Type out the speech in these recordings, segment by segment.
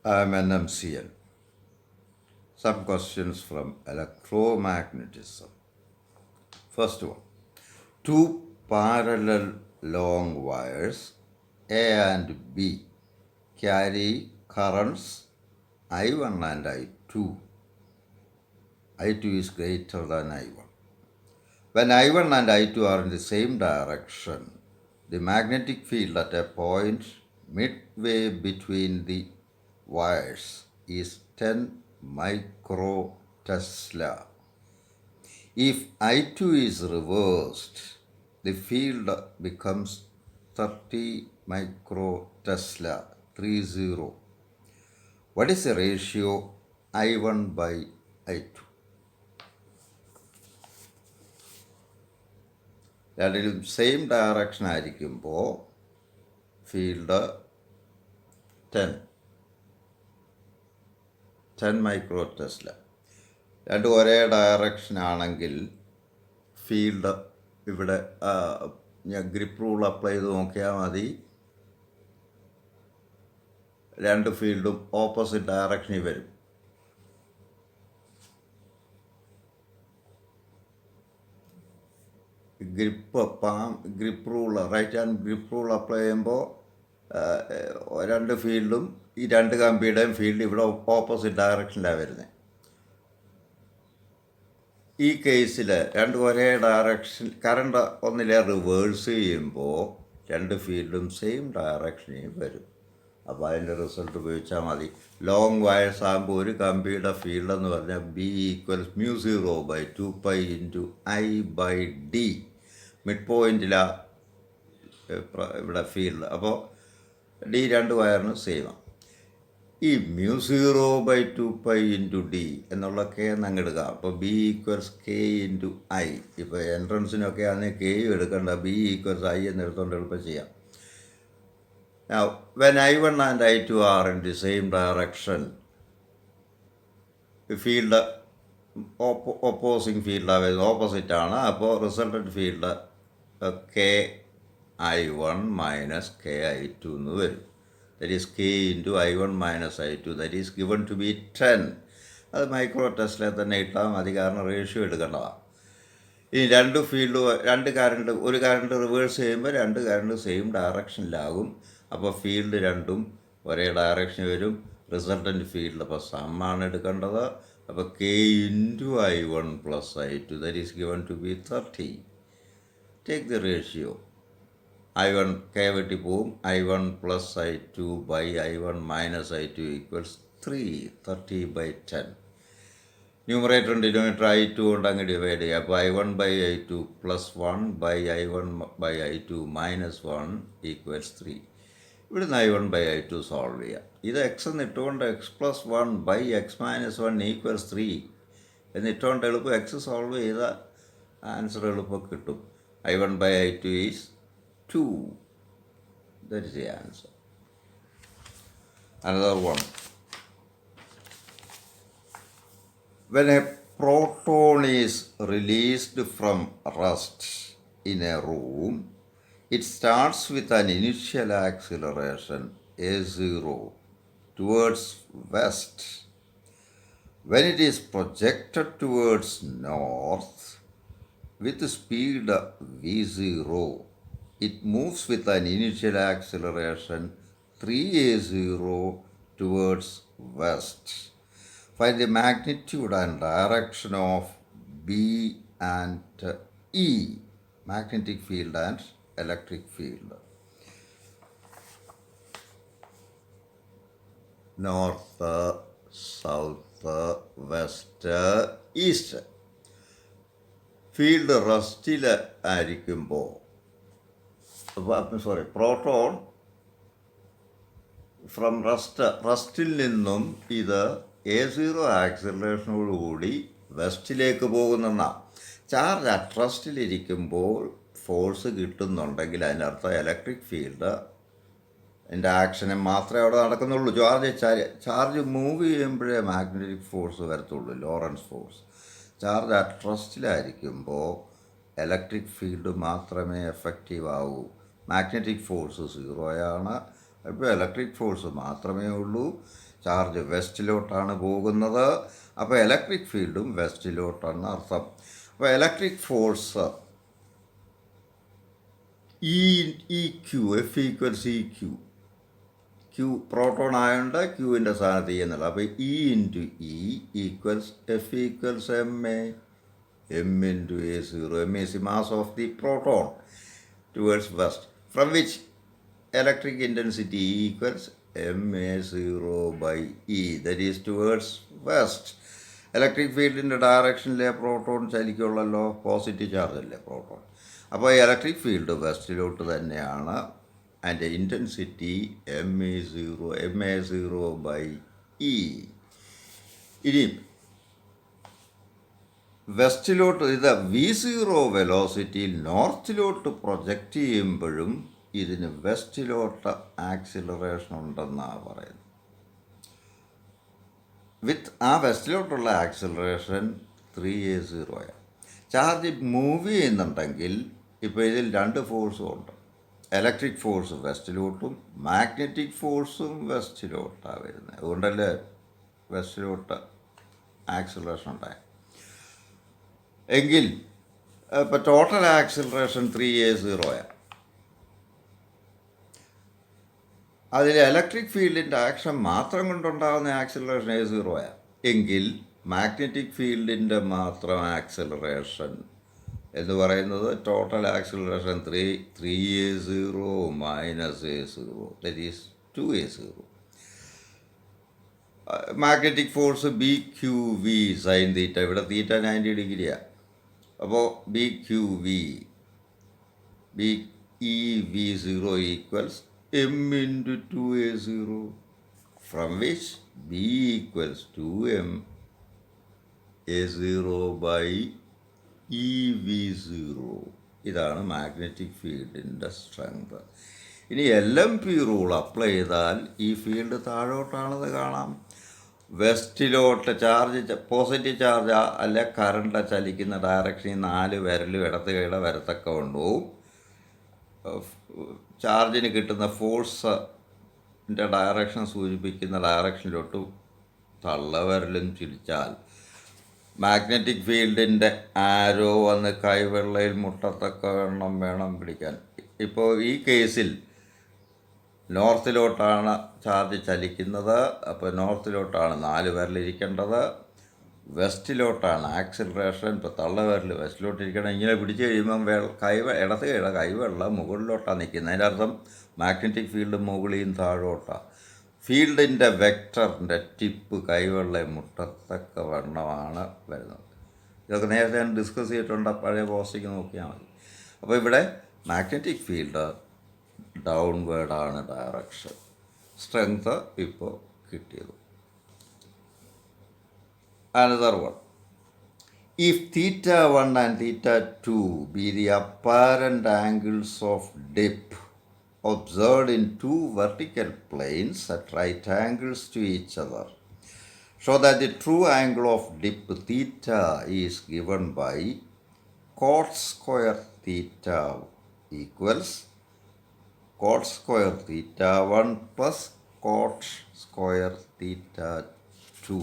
I am Ennemcien. Some questions from electromagnetism. First one. Two parallel long wires, A and B, carry currents I1 and I2. I2 is greater than I1. When I1 and I2 are in the same direction, the magnetic field at a point midway between the wires is 10 microtesla. If I2 is reversed, the field becomes 30 microtesla, 30. What is the ratio I1 by I2? രണ്ടിലും same direction ആയിരിക്കുമ്പോൾ field 10 മൈക്രോടെസ്ല. രണ്ടും ഒരേ direction ആണെങ്കിൽ field ഇവിടെ ഞാൻ grip rule apply ചെയ്ത് നോക്കിയാൽ മതി. രണ്ട് ഫീൽഡും ഓപ്പോസിറ്റ് ഡയറക്ഷനിൽ വരും. Grip rule right hand grip rule apply ചെയ്യുമ്പോൾ രണ്ട് ഫീൽഡും ഈ രണ്ട് കമ്പിയുടെയും ഫീൽഡ് ഇവിടെ ഓപ്പോസിറ്റ് ഡയറക്ഷനിലാണ് വരുന്നത്. ഈ കേസിൽ രണ്ടും ഒരേ ഡയറക്ഷൻ, കറണ്ട് ഒന്നിലെ റിവേഴ്സ് ചെയ്യുമ്പോൾ രണ്ട് ഫീൽഡും സെയിം ഡയറക്ഷനിൽ വരും. അപ്പോൾ അതിൻ്റെ റിസൾട്ട് ഉപയോഗിച്ചാൽ മതി. ലോങ് വയർസ് ആകുമ്പോൾ ഒരു കമ്പിയുടെ ഫീൽഡ് എന്ന് പറഞ്ഞാൽ B=μ0/2π × I/d. മിഡ് പോയിൻറ്റിലാണ് ഇവിടെ ഫീൽഡ്. അപ്പോൾ ഡി രണ്ട് വയറിന് സെയിമാണ്. ഈ μ0/2π × d എന്നുള്ള കെ എന്നങ്ങ് എടുക്കാം. അപ്പോൾ B=k × I. ഇപ്പോൾ എൻട്രൻസിനൊക്കെ ആണെങ്കിൽ കെയും എടുക്കണ്ട, B=I എന്നെടുത്തോണ്ട് എളുപ്പം ചെയ്യാം. Now, when I1 and I2 are in the same direction, the field opposing field opposite ആണ്. അപ്പോൾ റിസൾട്ടൻറ്റ് ഫീൽഡ് KI1 - KI2 എന്ന് വരും. That is K × I1 - I2. That is given to be 10. അത് മൈക്രോ ടെസ്റ്റിലെ തന്നെ ഇട്ടാൽ മതി, കാരണം റേഷ്യോ എടുക്കേണ്ടതാണ്. ഈ രണ്ട് ഫീൽഡ് ഒരു കറണ്ട് റിവേഴ്സ് ചെയ്യുമ്പോൾ രണ്ട് കറണ്ട് സെയിം ഡയറക്ഷനിലാകും. അപ്പോൾ ഫീൽഡ് രണ്ടും ഒരേ ഡയറക്ഷനിൽ വരും. റിസൾട്ടൻറ്റ് ഫീൽഡ് അപ്പോൾ സമ്മാണ് എടുക്കേണ്ടത്. അപ്പോൾ K × I1 + I2, that is given to be 30. Take the ratio. I1 K വെട്ടി പോവും. I1 + I2 / I1 - I2 = 3. 30/10. Numerator denominator I2 കൊണ്ട് അങ്ങ് ഡിവൈഡ് ചെയ്യുക. അപ്പോൾ I1/I2 + 1/I1/I2 - 1 = 3. ഇവിടുന്ന് I1/I2 സോൾവ് ചെയ്യുക. ഇത് എക്സ് എന്നിട്ടുകൊണ്ട് x+1/x - 1 = 3 എന്നിട്ടുകൊണ്ട് എളുപ്പം എക്സ് സോൾവ് ചെയ്താൽ ആൻസർ എളുപ്പം കിട്ടും. I1/I2 is 2. That is the answer. Another one. When a proton is released from rest in a room, it starts with an initial acceleration a0 towards west. When it is projected towards north with speed v0, it moves with an initial acceleration 3a0 towards west. Find the magnitude and direction of B and E, magnetic field and electric field. North, south, west, east. Field റസ്റ്റിൽ ആയിരിക്കുമ്പോൾ proton from റസ്റ്റിൽ നിന്നും ഇത് a0 ആക്സിലറേഷനോടുകൂടി വെസ്റ്റിലേക്ക് പോകുന്നെന്നാണ്. Charge at റസ്റ്റിലിരിക്കുമ്പോൾ force കിട്ടുന്നുണ്ടെങ്കിൽ അതിനർത്ഥം ഇലക്ട്രിക് ഫീൽഡ് എൻ്റെ ആക്ഷനെ മാത്രമേ അവിടെ നടക്കുന്നുള്ളൂ. ചാർജ് മൂവ് ചെയ്യുമ്പോഴേ മാഗ്നറ്റിക് ഫോഴ്സ് വരത്തുള്ളൂ, ലോറൻസ് ഫോഴ്സ്. ചാർജ് അറ്റ് റസ്റ്റിലായിരിക്കുമ്പോൾ ഇലക്ട്രിക് ഫീൽഡ് മാത്രമേ എഫക്റ്റീവ് ആവൂ. മാഗ്നറ്റിക് ഫോഴ്സ് 0 ആണ്. അപ്പോൾ ഇലക്ട്രിക് ഫോഴ്സ് മാത്രമേ ഉള്ളൂ. ചാർജ് വെസ്റ്റിലോട്ടാണ് പോകുന്നത്. അപ്പോൾ ഇലക്ട്രിക് ഫീൽഡും വെസ്റ്റിലോട്ടാണ് അർത്ഥം. അപ്പോൾ electric force E Q, F equals E Q. Q proton ആയതുകൊണ്ട് ക്യൂവിൻ്റെ സ്ഥാനത്ത് ചെയ്യുന്നില്ല. അപ്പോൾ E into E equals F equals M A. M into A0. M is the mass of the proton towards west, from which electric intensity equals Ma0 by E, that is towards west. Electric ഫീൽഡിൻ്റെ ഡയറക്ഷനിലെ proton ചലിക്കുള്ളല്ലോ, positive charge അല്ലേ proton. അപ്പോൾ electric field വെസ്റ്റിലോട്ട് തന്നെയാണ്. അതിൻ്റെ intensity Ma0 by E. ഇനി വെസ്റ്റിലോട്ട് ഇത് V0 വെലോസിറ്റിയിൽ നോർത്തിലോട്ട് പ്രൊജക്റ്റ് ചെയ്യുമ്പോഴും ഇതിന് വെസ്റ്റിലോട്ട് ആക്സിലറേഷൻ ഉണ്ടെന്നാണ് പറയുന്നത്. വിത്ത് ആ വെസ്റ്റിലോട്ടുള്ള ആക്സിലറേഷൻ 3A0. ചാർജ് മൂവ് ചെയ്യുന്നുണ്ടെങ്കിൽ ഇപ്പോൾ ഇതിൽ രണ്ട് ഫോഴ്സും ഉണ്ട്. ഇലക്ട്രിക് ഫോഴ്സ് വെസ്റ്റിലോട്ടും മാഗ്നറ്റിക് ഫോഴ്സും വെസ്റ്റിലോട്ടാണ് വരുന്നത്. അതുകൊണ്ടല്ലേ വെസ്റ്റിലോട്ട് ആക്സിലറേഷൻ ഉണ്ടായി. എങ്കിൽ ഇപ്പോൾ ടോട്ടൽ ആക്സിലറേഷൻ 3A0. അതിൽ ഇലക്ട്രിക് ഫീൽഡിൻ്റെ ആക്ഷൻ മാത്രം കൊണ്ടുണ്ടാകുന്ന ആക്സിലറേഷൻ A0. എങ്കിൽ മാഗ്നറ്റിക് ഫീൽഡിൻ്റെ മാത്രം ആക്സിലറേഷൻ എന്ന് പറയുന്നത് total acceleration 3A0 minus A0, that is 2A0. Magnetic force BQV sine theta, ഇവിടെ തീറ്റ 90 ഡിഗ്രിയാണ്. അപ്പോൾ BQV BEV0 equals M into 2A0, from which B equals 2M A0 by EV0. ഇതാണ് magnetic ഫീൽഡിൻ്റെ strength. ഇനി LMP rule apply ചെയ്താൽ ഈ field താഴോട്ടാണെന്ന് കാണാം. വെസ്റ്റിലോട്ട് charge positive charge അല്ലെ current ചലിക്കുന്ന ഡയറക്ഷനിൽ 4 വിരലും ഇടത്ത് കൈയുടെ വരത്തക്ക കൊണ്ടുപോകും. ചാർജിന് കിട്ടുന്ന ഫോഴ്സിൻ്റെ ഡയറക്ഷൻ സൂചിപ്പിക്കുന്ന ഡയറക്ഷനിലോട്ട് തള്ളവിരലും ചിരിച്ചാൽ മാഗ്നറ്റിക് ഫീൽഡിൻ്റെ ആരോ വന്ന് കൈവെള്ളയിൽ മുട്ടത്തക്ക വേണം പിടിക്കാൻ. ഇപ്പോൾ ഈ കേസിൽ നോർത്തിലോട്ടാണ് ചാർജ് ചലിക്കുന്നത്. അപ്പോൾ നോർത്തിലോട്ടാണ് 4 വിരലിരിക്കേണ്ടത്. വെസ്റ്റിലോട്ടാണ് ആക്സിലറേഷൻ. ഇപ്പോൾ തള്ളവിരൽ വെസ്റ്റിലോട്ടിരിക്കണം. ഇങ്ങനെ പിടിച്ച് കഴിയുമ്പം ഇടത്ത് കൈയുടെ കൈവെള്ള മുകളിലോട്ടാണ് നിൽക്കുന്നത്. അതിൻ്റെ അർത്ഥം മാഗ്നറ്റിക് ഫീൽഡ് മുകളിലും താഴോട്ടാണ്. ഫീൽഡിൻ്റെ വെക്ടറിൻ്റെ ടിപ്പ് കൈവെള്ള മുട്ടത്തക്ക വണ്ണമാണ് വരുന്നത്. ഇതൊക്കെ നേരത്തെ ഞാൻ ഡിസ്കസ് ചെയ്തിട്ടുണ്ട്, പഴയ പോസ്റ്റിക്ക് നോക്കിയാൽ മതി. അപ്പോൾ ഇവിടെ മാഗ്നറ്റിക് ഫീൽഡ് ഡൗൺവേർഡാണ് ഡയറക്ഷൻ. സ്ട്രെങ്ത് ഇപ്പോൾ കിട്ടിയത്. Another one. If θ1 and θ2 be the apparent angles of dip observed in two vertical planes at right angles to each other, show that the true angle of dip θ is given by cot square θ equals cot square θ1 plus cot square θ2.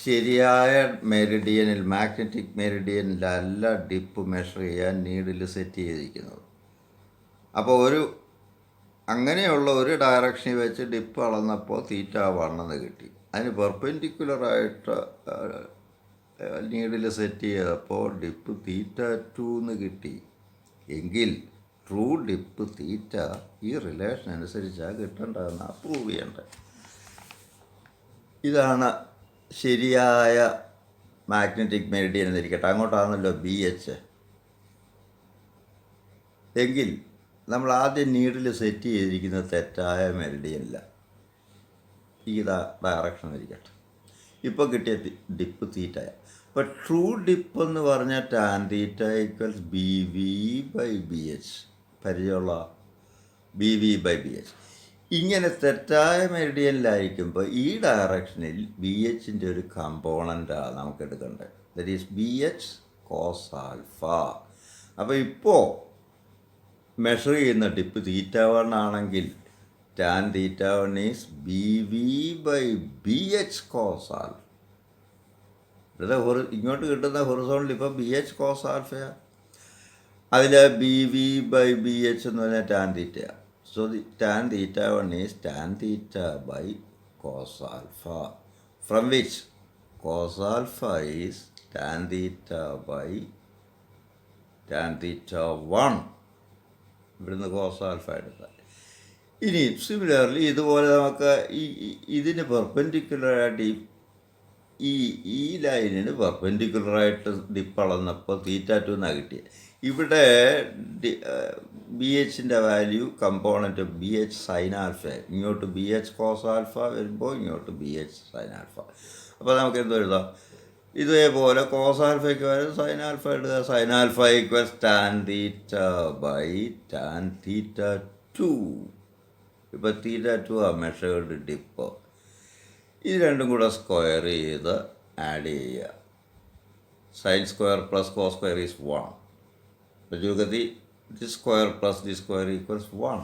ശരിയായ മെറിഡിയനിൽ, magnetic മെറിഡിയനിലല്ല dip measure ചെയ്യാൻ needle set ചെയ്തിരിക്കുന്നത്. അപ്പോൾ അങ്ങനെയുള്ള ഒരു ഡയറക്ഷനിൽ വെച്ച് dip അളന്നപ്പോൾ θ1 എന്ന് കിട്ടി. അതിന് പെർപെൻഡിക്കുലറായിട്ട് നീഡിൽ സെറ്റ് ചെയ്തപ്പോൾ ഡിപ്പ് θ2 എന്ന് കിട്ടി. എങ്കിൽ ട്രൂ ഡിപ്പ് θ ഈ റിലേഷൻ അനുസരിച്ചാണ് കിട്ടേണ്ടതെന്ന് പ്രൂവ് ചെയ്യേണ്ടത്. ഇതാണ് ശരിയായ മാഗ്നറ്റിക് മെറിഡിയൻ എന്നിരിക്കട്ടെ. അങ്ങോട്ടാണല്ലോ BH. എങ്കിൽ നമ്മൾ ആദ്യം നീഡിൽ സെറ്റ് ചെയ്തിരിക്കുന്നത് തെറ്റായ മെറിഡിയനില്ല. ഈ ഡയറക്ഷൻ ഇരിക്കട്ടെ. ഇപ്പോൾ കിട്ടിയ ഡിപ്പ് θ. അപ്പോൾ ട്രൂ ഡിപ്പ് എന്ന് പറഞ്ഞാൽ ടാൻ θ ഈക്വൽസ് BV/BH. പരിചയമുള്ള BV/BH. ഇങ്ങനെ തെറ്റായ മെറിഡിയനിലായിരിക്കുമ്പോൾ ഈ ഡയറക്ഷനിൽ BHൻ്റെ ഒരു കമ്പോണൻ്റാണ് നമുക്ക് എടുക്കേണ്ടത്. That is BH cos alpha. അപ്പോൾ ഇപ്പോൾ മെഷർ ചെയ്യുന്ന ഡിപ്പ് θ1 ആണെങ്കിൽ tan θ1 is BV/BH cos alpha. ഇത് ഇങ്ങോട്ട് കിട്ടുന്ന ഹൊറിസോണ്ടൽ ഇപ്പം BH cos ആൽഫയാണ്. അതിൽ BV/BH എന്ന് പറഞ്ഞാൽ tan തീറ്റയാണ്. So tan θ1 is tan θ/cos alpha, from which cos alpha is tan θ/tan θ1. ഇവിടുന്ന് cos ആൽഫ എടുത്താൽ. ഇനി സിമിലർലി ഇതുപോലെ നമുക്ക് ഇതിന് പെർപെൻഡിക്കുലറായിട്ട് ഈ ലൈനിന് പെർപെൻഡിക്കുലറായിട്ട് ഡിപ്പ് അളന്നപ്പോൾ θ2 എന്നാണ് കിട്ടിയത്. ഇവിടെ BHൻ്റെ value component BH sine alpha, ഇങ്ങോട്ട് BH കോസ് ആൽഫ വരുമ്പോൾ ഇങ്ങോട്ട് BH സൈൻ ആൽഫ. അപ്പോൾ നമുക്ക് എന്തോ എഴുതാം, ഇതേപോലെ കോസ് ആൽഫയ്ക്ക് വരും സൈൻ ആൽഫ ഇടുക. Sine alpha equals tan θ/tan θ2. ഇപ്പോൾ θ2 ആ മെഷേർഡ് ഡിപ്പ്. ഇത് രണ്ടും കൂടെ സ്ക്വയർ ചെയ്ത് ആഡ് ചെയ്യുക. Sine square plus cos square is 1. അപ്പോൾ ചുരുക്കത്തിൽ the square plus the square equals 1.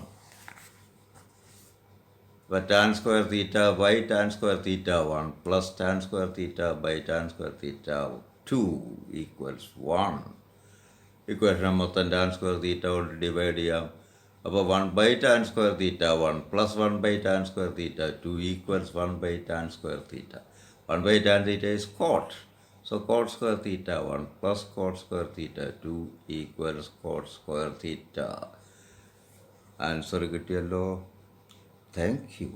അപ്പോൾ tan സ്ക്വയർ θ/tan സ്ക്വയർ θ1 പ്ലസ് tan square θ/tan square θ2 equals 1. Equation മൊത്തം tan സ്ക്വയർ θ കൊണ്ട് ഡിവൈഡ് ചെയ്യാം. അപ്പോൾ 1/tan സ്ക്വയർ θ1 പ്ലസ് 1/tan square θ2 equals 1/tan square θ. 1/tan θ is cot. So cot square θ1 plus cot square θ2 equals cot square θ. Answer കിട്ടിയല്ലോ. Thank you.